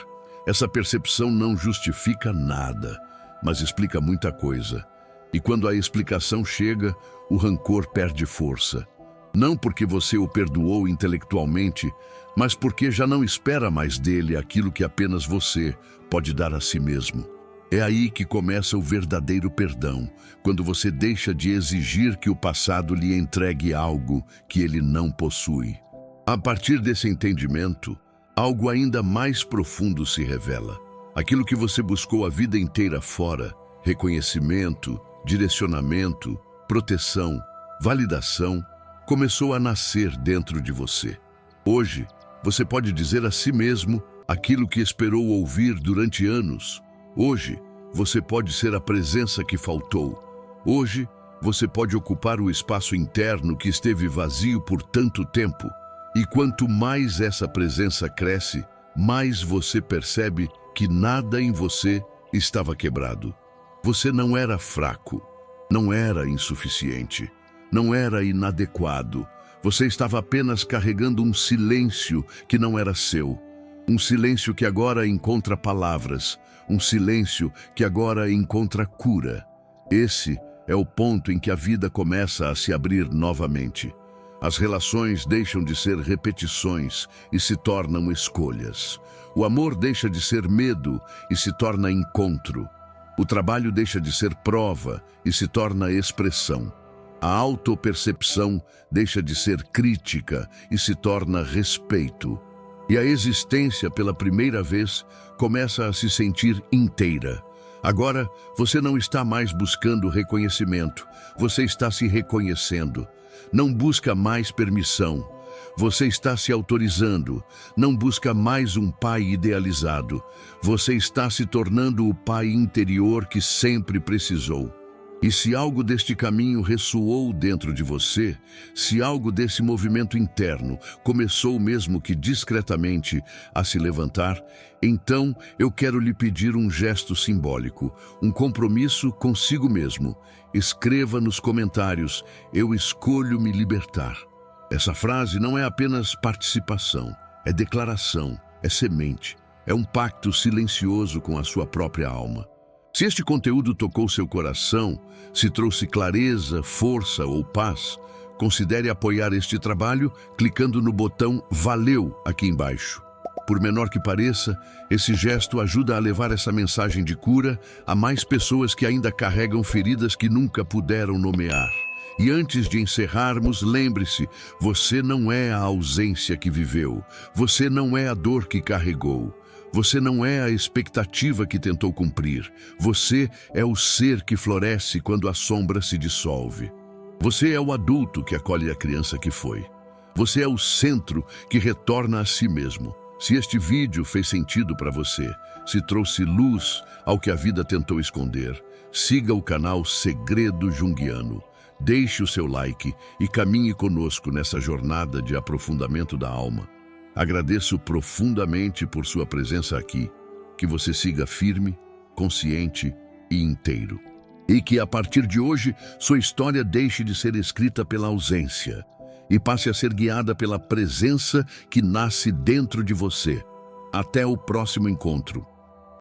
Essa percepção não justifica nada, mas explica muita coisa. E quando a explicação chega, o rancor perde força. Não porque você o perdoou intelectualmente, mas porque já não espera mais dele aquilo que apenas você pode dar a si mesmo. É aí que começa o verdadeiro perdão, quando você deixa de exigir que o passado lhe entregue algo que ele não possui. A partir desse entendimento, algo ainda mais profundo se revela. Aquilo que você buscou a vida inteira fora, reconhecimento, direcionamento, proteção, validação, começou a nascer dentro de você. Hoje, você pode dizer a si mesmo aquilo que esperou ouvir durante anos. Hoje, você pode ser a presença que faltou. Hoje, você pode ocupar o espaço interno que esteve vazio por tanto tempo. E quanto mais essa presença cresce, mais você percebe que nada em você estava quebrado. Você não era fraco, não era insuficiente, não era inadequado. Você estava apenas carregando um silêncio que não era seu. Um silêncio que agora encontra palavras, um silêncio que agora encontra cura. Esse é o ponto em que a vida começa a se abrir novamente. As relações deixam de ser repetições e se tornam escolhas. O amor deixa de ser medo e se torna encontro. O trabalho deixa de ser prova e se torna expressão. A autopercepção deixa de ser crítica e se torna respeito. E a existência, pela primeira vez, começa a se sentir inteira. Agora, você não está mais buscando reconhecimento, você está se reconhecendo. Não busca mais permissão. Você está se autorizando. Não busca mais um pai idealizado. Você está se tornando o pai interior que sempre precisou. E se algo deste caminho ressoou dentro de você, se algo desse movimento interno começou mesmo que discretamente a se levantar, então eu quero lhe pedir um gesto simbólico, um compromisso consigo mesmo. Escreva nos comentários: eu escolho me libertar. Essa frase não é apenas participação, é declaração, é semente, é um pacto silencioso com a sua própria alma. Se este conteúdo tocou seu coração, se trouxe clareza, força ou paz, considere apoiar este trabalho clicando no botão Valeu aqui embaixo. Por menor que pareça, esse gesto ajuda a levar essa mensagem de cura a mais pessoas que ainda carregam feridas que nunca puderam nomear. E antes de encerrarmos, lembre-se, você não é a ausência que viveu, você não é a dor que carregou. Você não é a expectativa que tentou cumprir. Você é o ser que floresce quando a sombra se dissolve. Você é o adulto que acolhe a criança que foi. Você é o centro que retorna a si mesmo. Se este vídeo fez sentido para você, se trouxe luz ao que a vida tentou esconder, siga o canal Segredo Junguiano. Deixe o seu like e caminhe conosco nessa jornada de aprofundamento da alma. Agradeço profundamente por sua presença aqui, que você siga firme, consciente e inteiro. E que a partir de hoje, sua história deixe de ser escrita pela ausência e passe a ser guiada pela presença que nasce dentro de você. Até o próximo encontro.